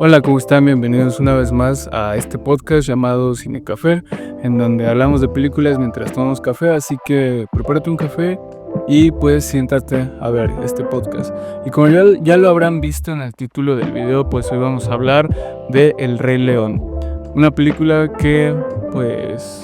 Hola, ¿cómo están? Bienvenidos una vez más a este podcast llamado Cine Café, en donde hablamos de películas mientras tomamos café, así que prepárate un café y pues siéntate a ver este podcast. Y como ya lo habrán visto en el título del video, pues hoy vamos a hablar de El Rey León, una película que pues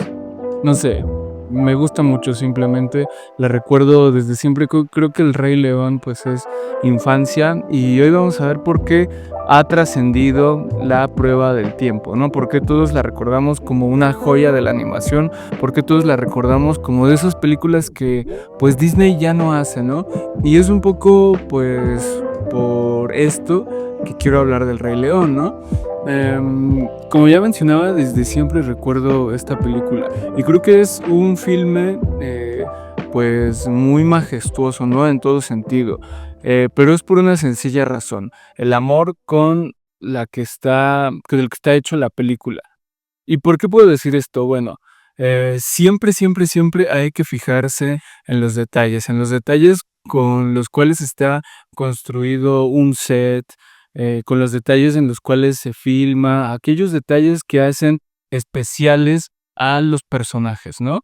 no sé, me gusta mucho simplemente, la recuerdo desde siempre, creo que El Rey León pues es infancia y hoy vamos a ver por qué ha trascendido la prueba del tiempo, ¿no? Porque todos la recordamos como una joya de la animación, porque todos la recordamos como de esas películas que pues Disney ya no hace, ¿no? Y es un poco pues por esto que quiero hablar del Rey León, ¿no? Como ya mencionaba, desde siempre recuerdo esta película y creo que es un filme pues muy majestuoso, ¿no? En todo sentido, pero es por una sencilla razón, el amor con el que está hecho la película. ¿Y por qué puedo decir esto? Bueno, siempre hay que fijarse en los detalles con los cuales está construido un set, con los detalles en los cuales se filma, aquellos detalles que hacen especiales a los personajes, ¿no?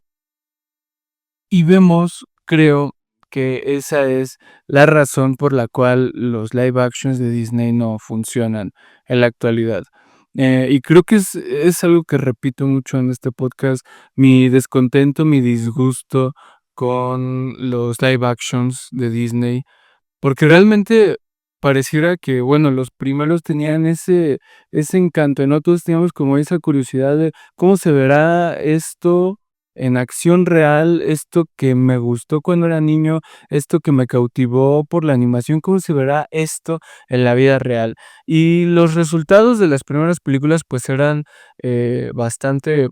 Y vemos, creo que esa es la razón por la cual los live actions de Disney no funcionan en la actualidad. Y creo que es algo que repito mucho en este podcast, mi descontento, mi disgusto con los live actions de Disney, porque realmente pareciera que, bueno, los primeros tenían ese encanto, ¿no? Todos teníamos como esa curiosidad de cómo se verá esto en acción real, esto que me gustó cuando era niño, esto que me cautivó por la animación, cómo se verá esto en la vida real. Y los resultados de las primeras películas, pues, eran, bastante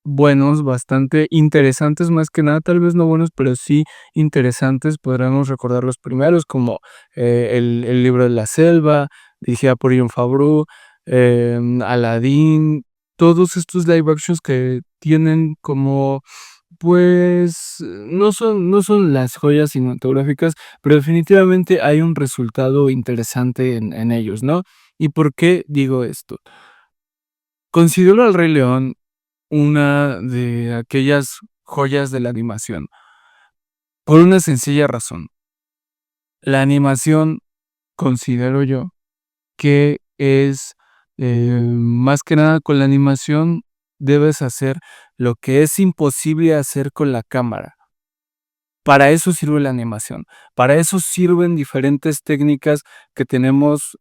buenos, bastante interesantes, más que nada, tal vez no buenos, pero sí interesantes. Podríamos recordar los primeros, como El libro de la selva, dirigida por Jon Favreau, Aladdin, todos estos live actions que tienen como, pues, no son las joyas cinematográficas, pero definitivamente hay un resultado interesante en ellos, ¿no? ¿Y por qué digo esto? Considero al Rey León una de aquellas joyas de la animación, por una sencilla razón. La animación, considero yo, que es, más que nada con la animación debes hacer lo que es imposible hacer con la cámara. Para eso sirve la animación, para eso sirven diferentes técnicas que tenemos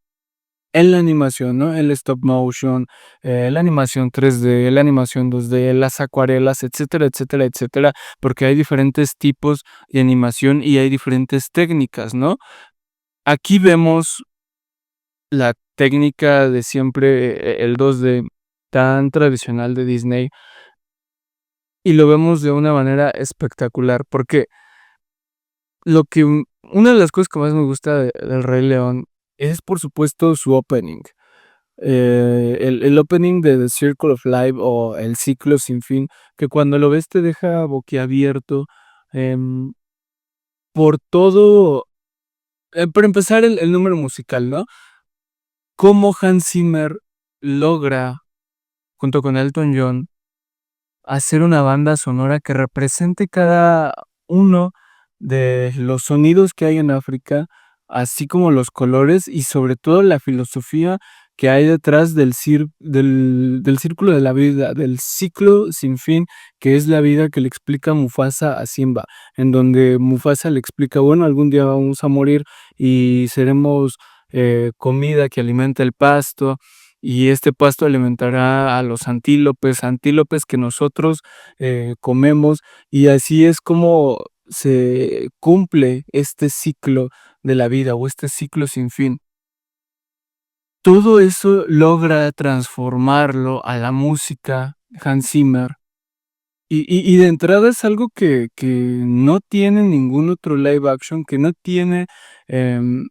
en la animación, ¿no? El stop motion, la animación 3D, la animación 2D, las acuarelas, etcétera, etcétera, etcétera, porque hay diferentes tipos de animación y hay diferentes técnicas, ¿no? Aquí vemos la técnica de siempre, el 2D tan tradicional de Disney, y lo vemos de una manera espectacular, porque una de las cosas que más me gusta del Rey León es, por supuesto, su opening. El opening de The Circle of Life o El Ciclo Sin Fin, que cuando lo ves te deja boquiabierto, em, por todo, para empezar el número musical, ¿no? Cómo Hans Zimmer logra, junto con Elton John, hacer una banda sonora que represente cada uno de los sonidos que hay en África, así como los colores y sobre todo la filosofía que hay detrás del círculo de la vida, del ciclo sin fin, que es la vida que le explica Mufasa a Simba, en donde Mufasa le explica, bueno, algún día vamos a morir y seremos comida que alimenta el pasto, y este pasto alimentará a los antílopes, antílopes que nosotros comemos, y así es como se cumple este ciclo de la vida o este ciclo sin fin. Todo eso logra transformarlo a la música Hans Zimmer. Y de entrada es algo que no tiene ningún otro live action, que no tiene, em,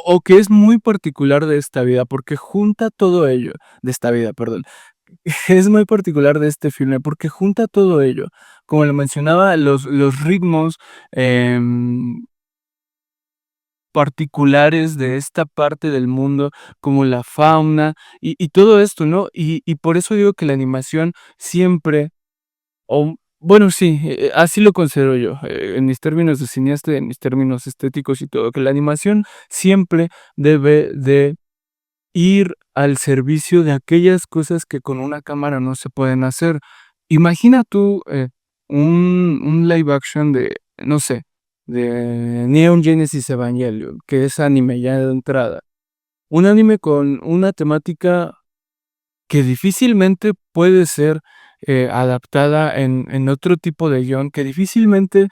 o que es muy particular de esta vida, porque junta todo ello, de esta vida, perdón. Es muy particular de este filme, porque junta todo ello. Como lo mencionaba, los ritmos, em particulares de esta parte del mundo, como la fauna y todo esto, ¿no? Y por eso digo que la animación siempre, o bueno, sí, así lo considero yo, en mis términos de cineasta, en mis términos estéticos y todo, que la animación siempre debe de ir al servicio de aquellas cosas que con una cámara no se pueden hacer. Imagina tú, un live action de, no sé, de Neon Genesis Evangelion, que es anime ya de entrada. Un anime con una temática que difícilmente puede ser, adaptada en otro tipo de guión, que difícilmente,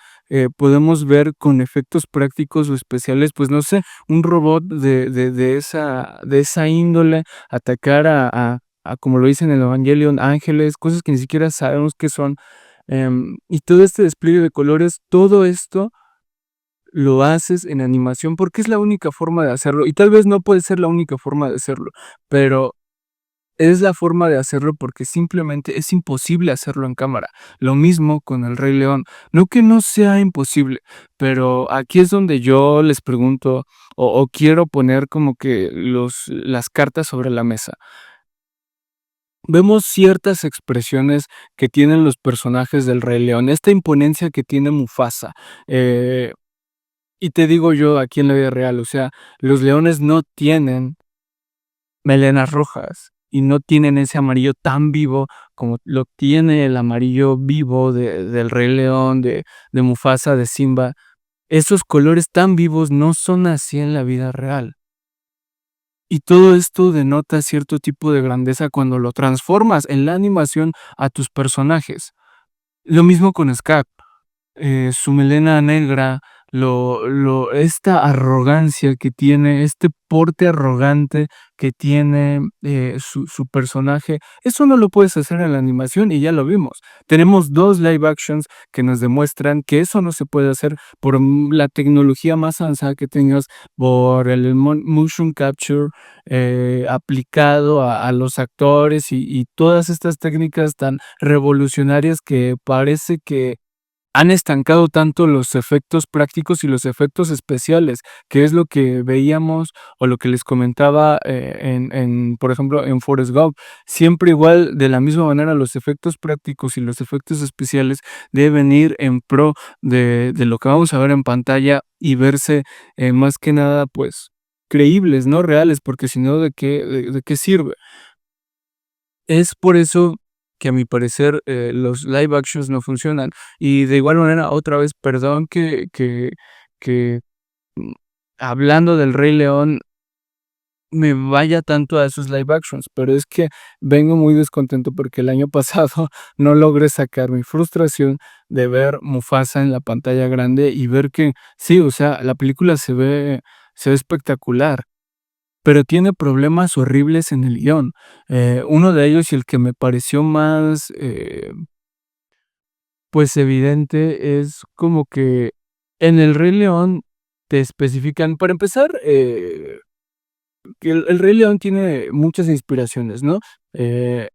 podemos ver con efectos prácticos o especiales, pues, no sé, un robot de esa índole atacar a, como lo dicen en el Evangelion, ángeles, cosas que ni siquiera sabemos qué son, y todo este despliegue de colores, todo esto lo haces en animación, porque es la única forma de hacerlo, y tal vez no puede ser la única forma de hacerlo, pero es la forma de hacerlo porque simplemente es imposible hacerlo en cámara. Lo mismo con El Rey León. No que no sea imposible, pero aquí es donde yo les pregunto o quiero poner como que las cartas sobre la mesa. Vemos ciertas expresiones que tienen los personajes del Rey León, esta imponencia que tiene Mufasa. eh, y te digo yo aquí en la vida real, o sea, los leones no tienen melenas rojas y no tienen ese amarillo tan vivo como lo tiene el amarillo vivo del Rey León, de Mufasa, de Simba. Esos colores tan vivos no son así en la vida real. Y todo esto denota cierto tipo de grandeza cuando lo transformas en la animación a tus personajes. Lo mismo con Scar. Su melena negra, esta arrogancia que tiene, este porte arrogante que tiene, su personaje, eso no lo puedes hacer en la animación y ya lo vimos. Tenemos 2 live actions que nos demuestran que eso no se puede hacer por, la tecnología más avanzada que tengas, por el motion capture, aplicado a los actores y todas estas técnicas tan revolucionarias que parece que han estancado tanto los efectos prácticos y los efectos especiales, que es lo que veíamos o lo que les comentaba, por ejemplo, en Forrest Gump. Siempre igual, de la misma manera, los efectos prácticos y los efectos especiales deben ir en pro de lo que vamos a ver en pantalla y verse, más que nada, pues, creíbles, no reales, porque si no, ¿de qué sirve? Es por eso que a mi parecer, los live actions no funcionan. Y de igual manera, otra vez, perdón que, mm, hablando del Rey León, me vaya tanto a esos live actions, pero es que vengo muy descontento porque el año pasado no logré sacar mi frustración de ver Mufasa en la pantalla grande y ver que sí, o sea, la película se ve espectacular, pero tiene problemas horribles en el guión. Uno de ellos, y el que me pareció más, pues, evidente, es como que en El Rey León te especifican para empezar, que el Rey León tiene muchas inspiraciones, ¿no? Eh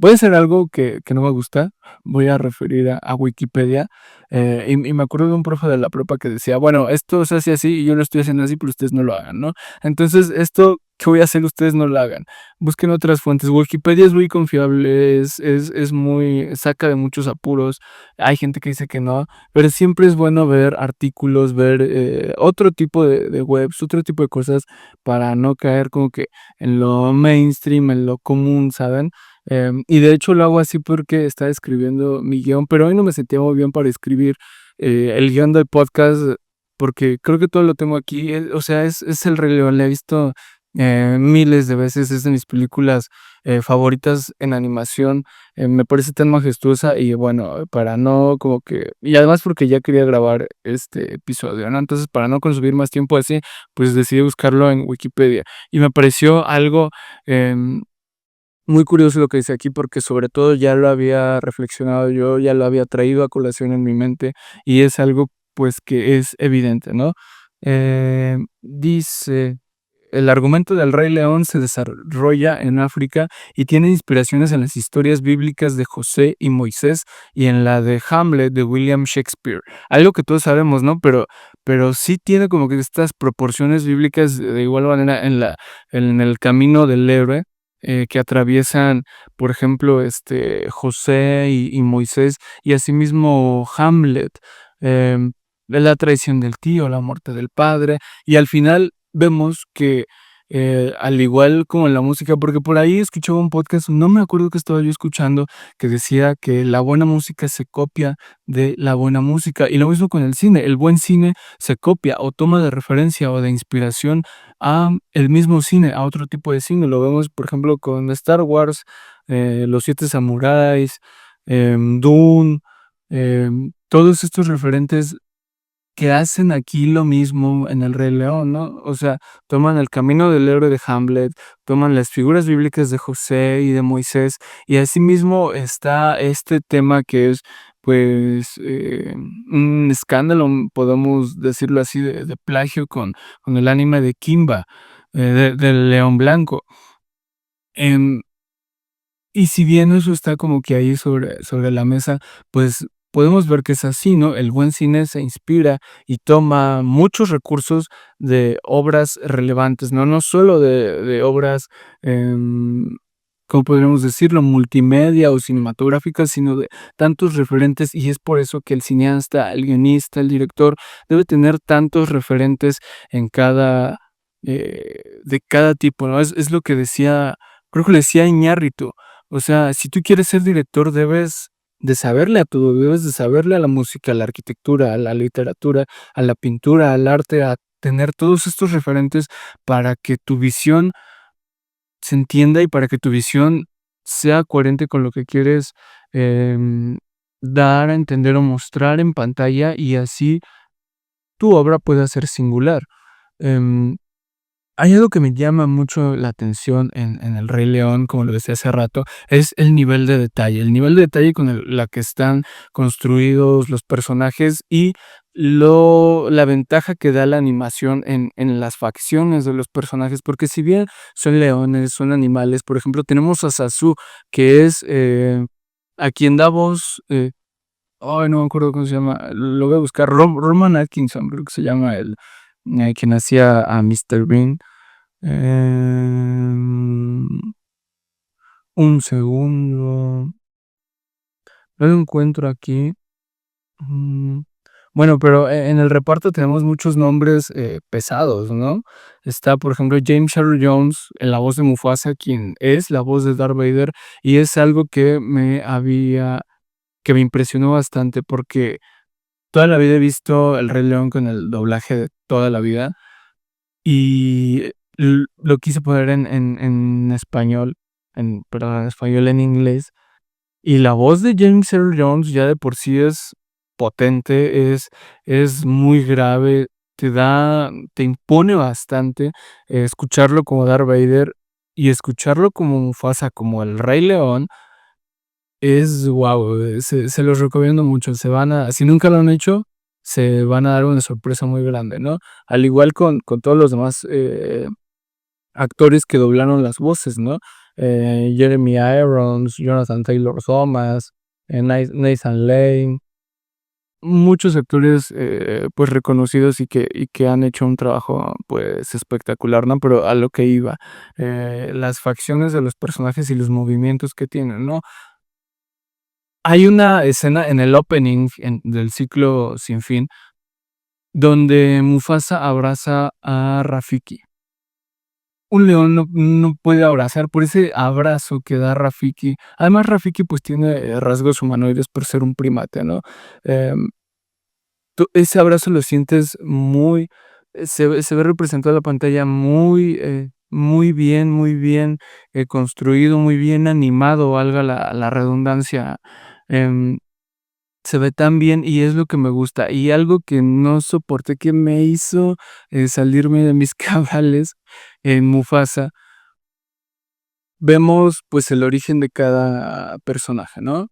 Voy a hacer algo que no me gusta, voy a referir a Wikipedia, y me acuerdo de un profe de la prepa que decía: "Bueno, esto se hace así y yo lo estoy haciendo así, pero ustedes no lo hagan", ¿no? Entonces, esto que voy a hacer, ustedes no lo hagan. Busquen otras fuentes. Wikipedia es muy confiable, es muy saca de muchos apuros. Hay gente que dice que no, pero siempre es bueno ver artículos, ver, otro tipo de webs, otro tipo de cosas para no caer como que en lo mainstream, en lo común, ¿saben? Y de hecho lo hago así porque estaba escribiendo mi guión, pero hoy no me sentía muy bien para escribir, el guión del podcast, porque creo que todo lo tengo aquí, o sea, es El Rey León, la he visto, miles de veces, es de mis películas, favoritas en animación, me parece tan majestuosa y bueno, para no como que y además porque ya quería grabar este episodio, ¿no? Entonces, para no consumir más tiempo así, pues decidí buscarlo en Wikipedia, y me pareció algo, em muy curioso lo que dice aquí, porque sobre todo ya lo había reflexionado yo, ya lo había traído a colación en mi mente, y es algo, pues, que es evidente, ¿no? Dice el argumento del Rey León se desarrolla en África y tiene inspiraciones en las historias bíblicas de José y Moisés y en la de Hamlet de William Shakespeare. Algo que todos sabemos, ¿no? Pero sí tiene como que estas proporciones bíblicas de igual manera en el camino del héroe que atraviesan, por ejemplo, José y Moisés y asimismo Hamlet. em, de la traición del tío, la muerte del padre, y al final vemos que al igual como en la música, porque por ahí escuchaba un podcast, no me acuerdo qué estaba yo escuchando, que decía que la buena música se copia de la buena música, y lo mismo con el cine, el buen cine se copia o toma de referencia o de inspiración a el mismo cine, a otro tipo de cine, lo vemos por ejemplo con Star Wars, Los Siete Samuráis, Dune, todos estos referentes que hacen aquí lo mismo en El Rey León, ¿no? O sea, toman el camino del héroe de Hamlet, toman las figuras bíblicas de José y de Moisés, y asimismo está este tema que es, pues, un escándalo, podemos decirlo así, de plagio con el anime de Kimba, del León Blanco. Em, y si bien eso está como que ahí sobre la mesa, pues podemos ver que es así, ¿no? El buen cine se inspira y toma muchos recursos de obras relevantes, ¿no? No solo de obras, ¿cómo podríamos decirlo? Multimedia o cinematográficas, sino de tantos referentes, y es por eso que el cineasta, el guionista, el director, debe tener tantos referentes en de cada tipo, ¿no? Es lo que decía, creo que lo decía Iñárritu. O sea, si tú quieres ser director, debes de saberle a todo, debes de saberle a la música, a la arquitectura, a la literatura, a la pintura, al arte, a tener todos estos referentes para que tu visión se entienda y para que tu visión sea coherente con lo que quieres em, dar a entender o mostrar en pantalla y así tu obra pueda ser singular. Em, Hay algo que me llama mucho la atención en El Rey León, como lo decía hace rato, es el nivel de detalle. El nivel de detalle con la que están construidos los personajes y la ventaja que da la animación en las facciones de los personajes, porque si bien son leones, son animales, por ejemplo, tenemos a Sasu, que es a quien da voz, ay, no me acuerdo cómo se llama, lo voy a buscar, Roman Atkinson, creo que se llama quien hacía a Mr. Bean. Em, un segundo. No lo encuentro aquí. Mm, bueno, pero en el reparto tenemos muchos nombres pesados, ¿no? Está, por ejemplo, James Earl Jones en la voz de Mufasa, quien es la voz de Darth Vader, y es algo que me impresionó bastante porque toda la vida he visto El Rey León con el doblaje de toda la vida. Y lo quise poner en español, perdón, en español en inglés, y la voz de James Earl Jones ya de por sí es potente, es muy grave, te impone bastante, escucharlo como Darth Vader y escucharlo como Mufasa, como el Rey León, es guau, se los recomiendo mucho, si nunca lo han hecho, se van a dar una sorpresa muy grande, ¿no? Al igual con todos los demás, actores que doblaron las voces, ¿no? Jeremy Irons, Jonathan Taylor Thomas, Nathan Lane, muchos actores, pues, reconocidos y que han hecho un trabajo, pues, espectacular, ¿no? Pero a lo que iba, las facciones de los personajes y los movimientos que tienen, ¿no? Hay una escena en el opening del ciclo Sin Fin, donde Mufasa abraza a Rafiki. Un león no puede abrazar por ese abrazo que da Rafiki. Además, Rafiki, pues, tiene rasgos humanoides por ser un primate, ¿no? Em, ese abrazo lo sientes muy se ve representado en la pantalla muy bien, construido, muy bien animado, valga la redundancia. Em, Se ve tan bien y es lo que me gusta. Y algo que no soporté, que me hizo, salirme de mis cabales en Mufasa, vemos, pues, el origen de cada personaje, ¿no?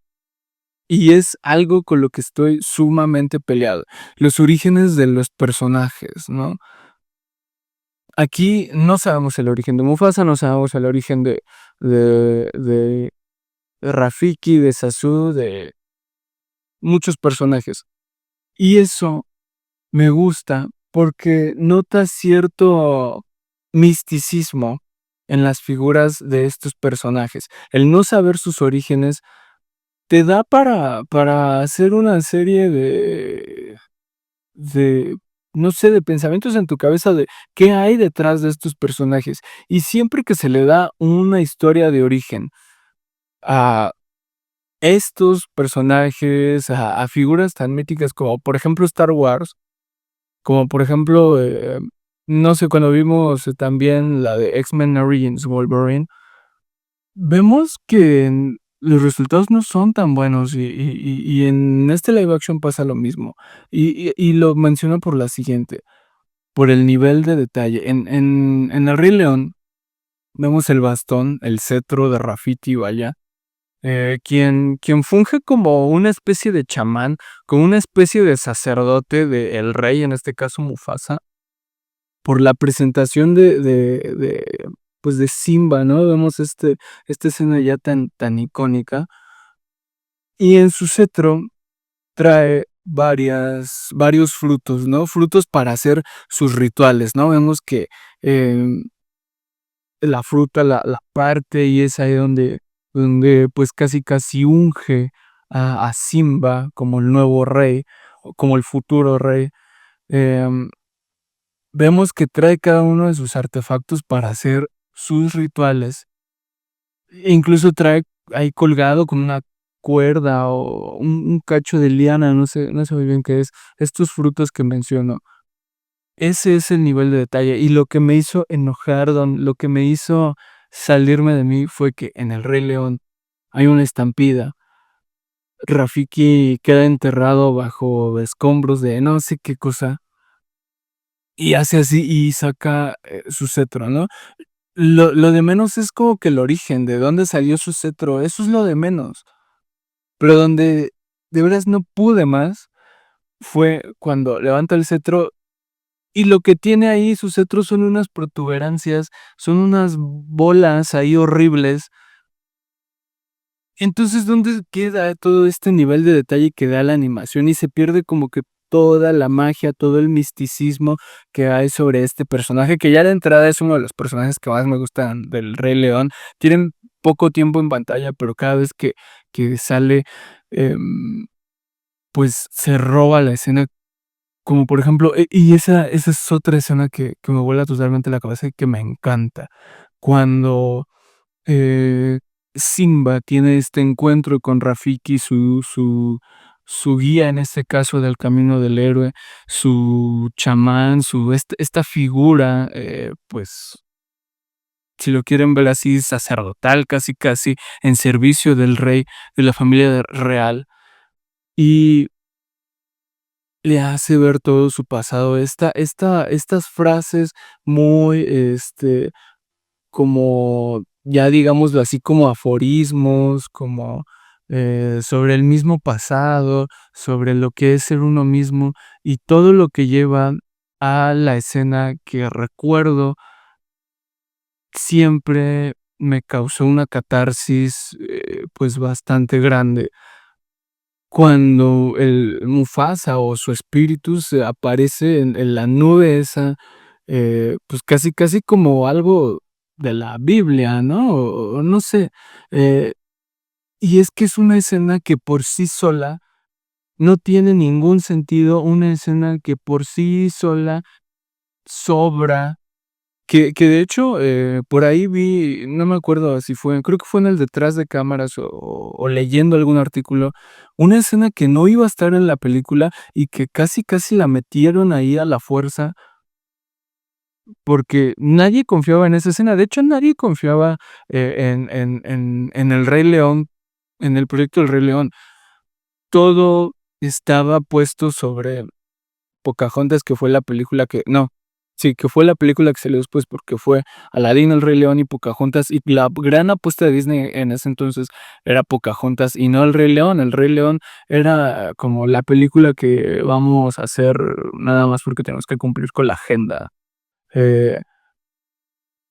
Y es algo con lo que estoy sumamente peleado, los orígenes de los personajes, ¿no? Aquí no sabemos el origen de Mufasa, no sabemos el origen de Rafiki, de Zazu, de muchos personajes. Y eso me gusta porque nota cierto misticismo en las figuras de estos personajes. El no saber sus orígenes te da para hacer una serie de, no sé, de pensamientos en tu cabeza de qué hay detrás de estos personajes. Y siempre que se le da una historia de origen a estos personajes, a figuras tan míticas como por ejemplo Star Wars, como por ejemplo, no sé, cuando vimos también la de X-Men Origins Wolverine, vemos que los resultados no son tan buenos y en este live action pasa lo mismo. Y lo menciono por la siguiente, por el nivel de detalle. En El Rey León vemos el bastón, el cetro de Rafiki, vaya, quien funge como una especie de chamán, como una especie de sacerdote del rey, en este caso Mufasa, por la presentación pues de Simba, ¿no? Vemos esta escena ya tan icónica. Y en su cetro trae varios frutos, ¿no? Frutos para hacer sus rituales, ¿no? Vemos que la fruta la parte y es ahí donde pues casi unge a Simba como el nuevo rey, o como el futuro rey. Em, Vemos que trae cada uno de sus artefactos para hacer sus rituales. E incluso trae ahí colgado con una cuerda o un cacho de liana, no sé muy bien qué es, estos frutos que menciono. Ese es el nivel de detalle. Y lo que me hizo enojar, lo que me hizo salirme de mí fue que en El Rey León hay una estampida. Rafiki queda enterrado bajo escombros de no sé qué cosa. Y hace así y saca su cetro, ¿no? Lo de menos es como que el origen, de dónde salió su cetro, eso es lo de menos. Pero donde de veras no pude más fue cuando levanta el cetro y lo que tiene ahí su cetro son unas protuberancias, son unas bolas ahí horribles. Entonces, ¿dónde queda todo este nivel de detalle que da la animación? Y se pierde como que toda la magia, todo el misticismo que hay sobre este personaje, que ya de entrada es uno de los personajes que más me gustan del Rey León. Tienen poco tiempo en pantalla, pero cada vez que sale, pues se roba la escena. Como por ejemplo, y esa es otra escena que me vuela totalmente la cabeza y que me encanta. Cuando eh, Simba tiene este encuentro con Rafiki, su guía, en este caso del camino del héroe, su chamán, esta figura, pues, si lo quieren ver así, sacerdotal, casi, en servicio del rey, de la familia real, y le hace ver todo su pasado. Estas frases muy, como ya digámoslo así, como aforismos, como sobre el mismo pasado, sobre lo que es ser uno mismo y todo lo que lleva a la escena que recuerdo siempre me causó una catarsis pues bastante grande. Cuando el Mufasa o su espíritu se aparece en la nube esa, pues casi como algo de la Biblia, ¿no? O no sé, eh, y es que es una escena que por sí sola no tiene ningún sentido, una escena que por sí sola sobra, que de hecho, por ahí vi, no me acuerdo si fue, creo que fue en el detrás de cámaras o leyendo algún artículo, una escena que no iba a estar en la película y que casi la metieron ahí a la fuerza, porque nadie confiaba en esa escena. De hecho, nadie confiaba, en El Rey León, en el proyecto del Rey León. Todo estaba puesto sobre Pocahontas, que fue la película que no, sí, que fue la película que salió después, porque fue Aladín, El Rey León y Pocahontas, y la gran apuesta de Disney en ese entonces era Pocahontas y no El Rey León. El Rey León era como la película que vamos a hacer nada más porque tenemos que cumplir con la agenda.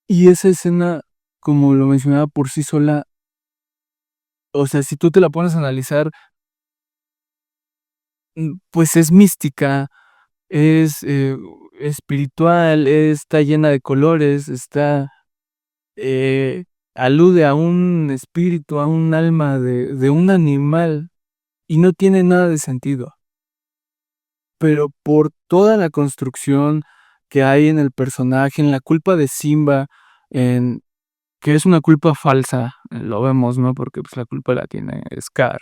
Y esa escena, como lo mencionaba por sí sola, o sea, si tú te la pones a analizar, pues es mística, es, espiritual, está llena de colores, eh, alude a un espíritu, a un alma de un animal, y no tiene nada de sentido. Pero por toda la construcción que hay en el personaje, en la culpa de Simba, en que es una culpa falsa, lo vemos, ¿no? Porque, pues, la culpa la tiene Scar.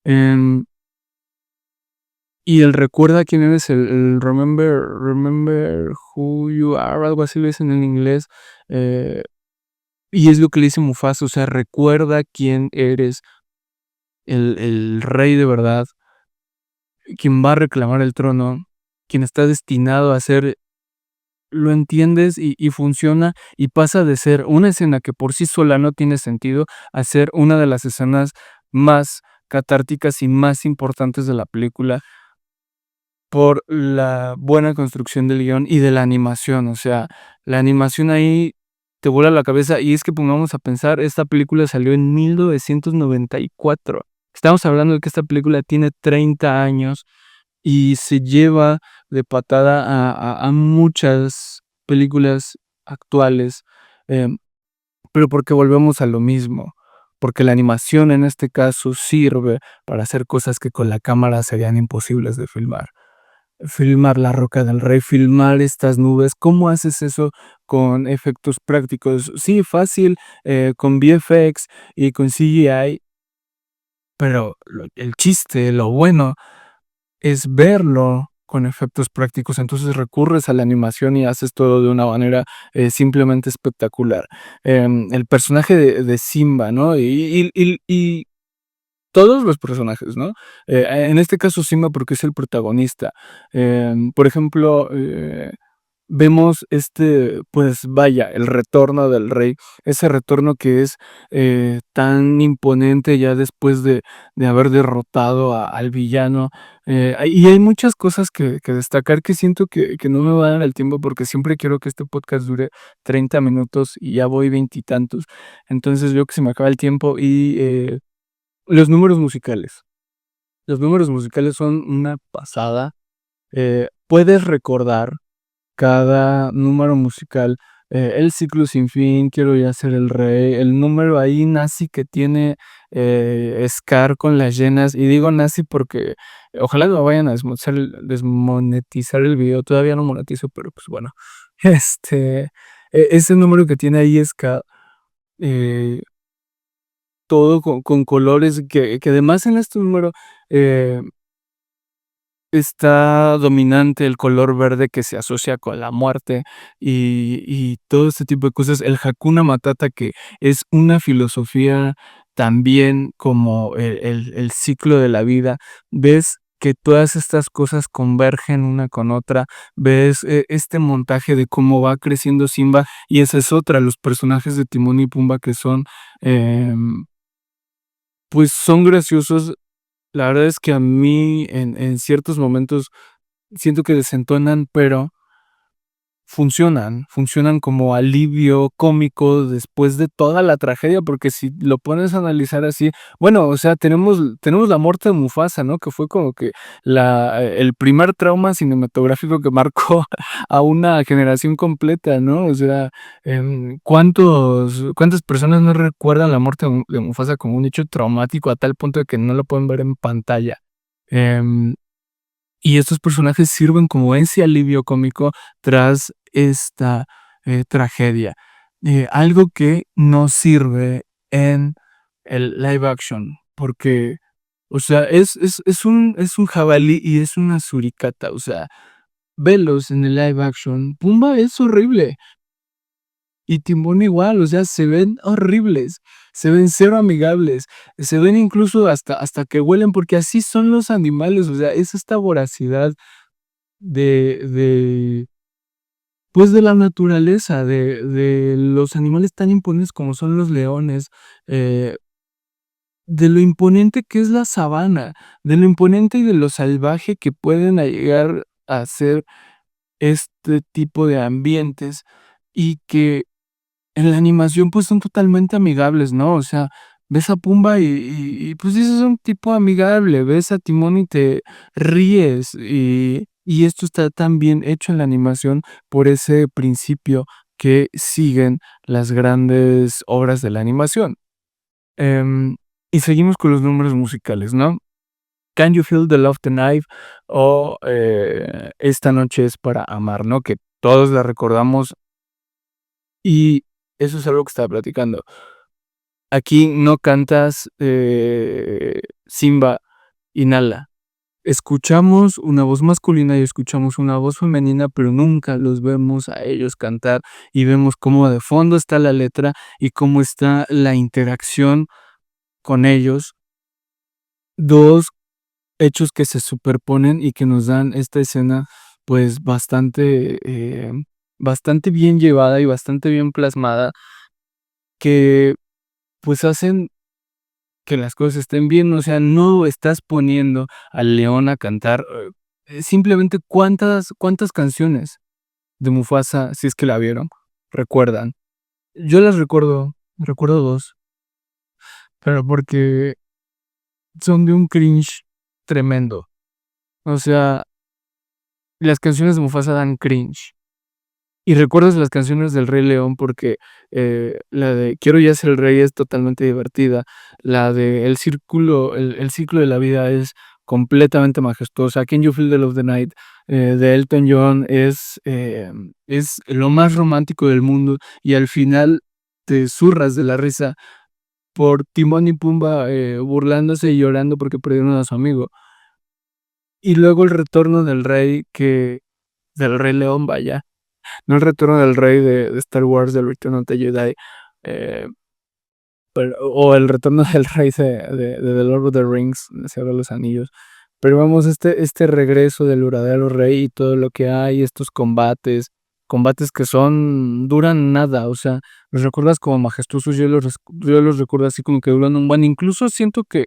Em, y el recuerda quién eres, el remember who you are, algo así lo dicen en inglés, y es lo que le dice Mufasa, o sea, recuerda quién eres, el rey de verdad, quien va a reclamar el trono, quien está destinado a ser. Lo entiendes y funciona, y pasa de ser una escena que por sí sola no tiene sentido, a ser una de las escenas más catárticas y más importantes de la película, por la buena construcción del guión y de la animación. O sea, la animación ahí te vuela la cabeza, y es que pongamos a pensar, esta película salió en 1994. Estamos hablando de que esta película tiene 30 años y se lleva de patada a muchas películas actuales, em, pero porque volvemos a lo mismo, porque la animación en este caso sirve para hacer cosas que con la cámara serían imposibles de filmar. Filmar La Roca del Rey, filmar estas nubes, ¿cómo haces eso con efectos prácticos? Sí, fácil, con VFX y con CGI, pero el chiste, lo bueno es verlo con efectos prácticos, entonces recurres a la animación y haces todo de una manera, simplemente espectacular. El personaje de Simba, ¿no? Y todos los personajes, ¿no? En este caso Simba porque es el protagonista. Por ejemplo, vemos pues vaya, el retorno del rey, ese retorno que es, tan imponente ya después de haber derrotado al villano, y hay muchas cosas que destacar que siento que no me va a dar el tiempo, porque siempre quiero que este podcast dure 30 minutos y ya voy veintitantos. Entonces, veo que se me acaba el tiempo y, los números musicales. Los números musicales son una pasada, puedes recordar cada número musical, El ciclo sin fin, Quiero ya ser el rey, el número ahí nazi que tiene, Scar con las llenas, y digo nazi porque ojalá no vayan a desmonetizar el video, todavía no monetizo, pero pues bueno, ese número que tiene ahí Scar, eh, todo con colores que además en este número, eh está dominante el color verde que se asocia con la muerte y todo este tipo de cosas. El Hakuna Matata, que es una filosofía también como el ciclo de la vida. Ves que todas estas cosas convergen una con otra. Ves, este montaje de cómo va creciendo Simba, y esa es otra, los personajes de Timón y Pumba que son, pues, son graciosos. La verdad es que a mí en ciertos momentos siento que desentonan, pero funcionan como alivio cómico después de toda la tragedia, porque si lo pones a analizar así, bueno, o sea, tenemos la muerte de Mufasa, ¿no? Que fue como que el primer trauma cinematográfico que marcó a una generación completa, ¿no? O sea, ¿cuántas personas no recuerdan la muerte de Mufasa como un hecho traumático a tal punto de que no lo pueden ver en pantalla? Em, y estos personajes sirven como ese alivio cómico tras esta, tragedia. Algo que no sirve en el live action, porque, o sea, es un jabalí y es una suricata, o sea, velos en el live action, Pumba es horrible. Y Timón igual, o sea, se ven horribles, se ven cero amigables, se ven incluso hasta que huelen, porque así son los animales, o sea, es esta voracidad de, pues, de la naturaleza, de los animales tan imponentes como son los leones, eh, de lo imponente que es la sabana, de lo imponente y de lo salvaje que pueden llegar a ser este tipo de ambientes, y que en la animación, pues, son totalmente amigables, ¿no? O sea, ves a Pumba pues, dices: "Es un tipo amigable", ves a Timón y te ríes, y esto está tan bien hecho en la animación por ese principio que siguen las grandes obras de la animación. Em, y seguimos con los números musicales, ¿no? Can You Feel the Love Tonight o, Esta noche es para amar, ¿no? Que todos la recordamos y eso es algo que estaba platicando. Aquí no cantas, Simba y Nala. Escuchamos una voz masculina y escuchamos una voz femenina, pero nunca los vemos a ellos cantar y vemos cómo de fondo está la letra y cómo está la interacción con ellos. 2 hechos que se superponen y que nos dan esta escena, pues, bastante bien llevada y bastante bien plasmada, que, pues, hacen que las cosas estén bien, o sea, no estás poniendo al león a cantar, simplemente, ¿cuántas canciones de Mufasa, si es que la vieron, recuerdan? Yo las recuerdo 2, pero porque son de un cringe tremendo. O sea, las canciones de Mufasa dan cringe. Y recuerdas las canciones del Rey León porque, la de Quiero ya ser el rey es totalmente divertida. La de El ciclo de la vida es completamente majestuosa. Can You Feel the Love of the Night, de Elton John es lo más romántico del mundo, y al final te zurras de la risa por Timón y Pumba, burlándose y llorando porque perdieron a su amigo. Y luego el retorno del Rey León, vaya. No el retorno del rey de Star Wars, del Return of the Jedi, eh, o el retorno del rey de The Lord of the Rings, El Señor de los Anillos. Pero vamos, este regreso del verdadero rey y todo lo que hay, estos combates que duran nada, o sea, los recuerdas como majestuosos, yo los recuerdo así como que duran un buen, incluso siento que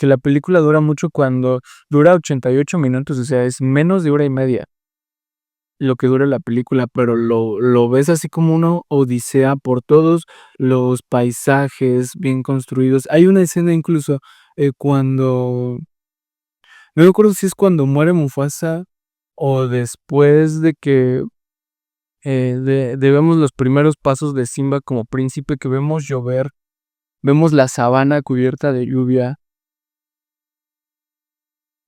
que la película dura mucho cuando dura 88 minutos, o sea, es menos de hora y media lo que dura la película, pero lo ves así como una odisea por todos los paisajes bien construidos. Hay una escena incluso, cuando no me acuerdo si es cuando muere Mufasa o después de que, vemos los primeros pasos de Simba como príncipe, que vemos llover, vemos la sabana cubierta de lluvia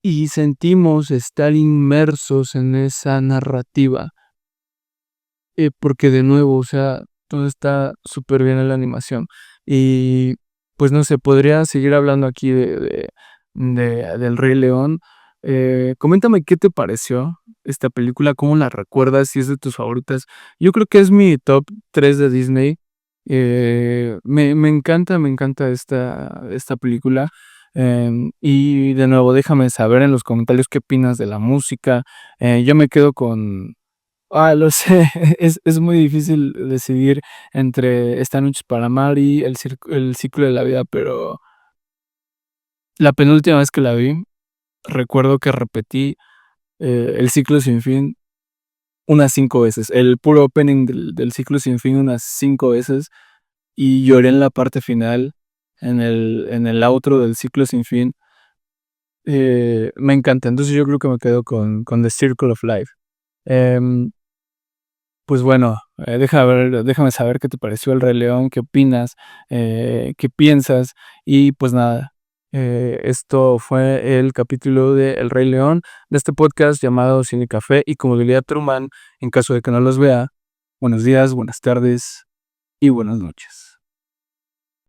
y sentimos estar inmersos en esa narrativa. Porque de nuevo, o sea, todo está súper bien en la animación. Y, pues, no sé, podría seguir hablando aquí del Rey León. Coméntame qué te pareció esta película, cómo la recuerdas, si es de tus favoritas. Yo creo que es mi top 3 de Disney. Me encanta esta película. Y de nuevo, déjame saber en los comentarios qué opinas de la música. Yo me quedo con lo sé, es muy difícil decidir entre Esta noche es para amar y El ciclo de la vida, pero la penúltima vez que la vi, recuerdo que repetí, El ciclo sin fin unas 5 veces, el puro opening del ciclo sin fin unas 5 veces, y lloré en la parte final, en el outro del ciclo sin fin, me encanta. Entonces, yo creo que me quedo con The Circle of Life. Em Pues bueno, déjame saber qué te pareció El Rey León, qué opinas, qué piensas. Y pues nada, esto fue el capítulo de El Rey León, de este podcast llamado Cine y Café. Y como diría Truman, en caso de que no los vea, buenos días, buenas tardes y buenas noches.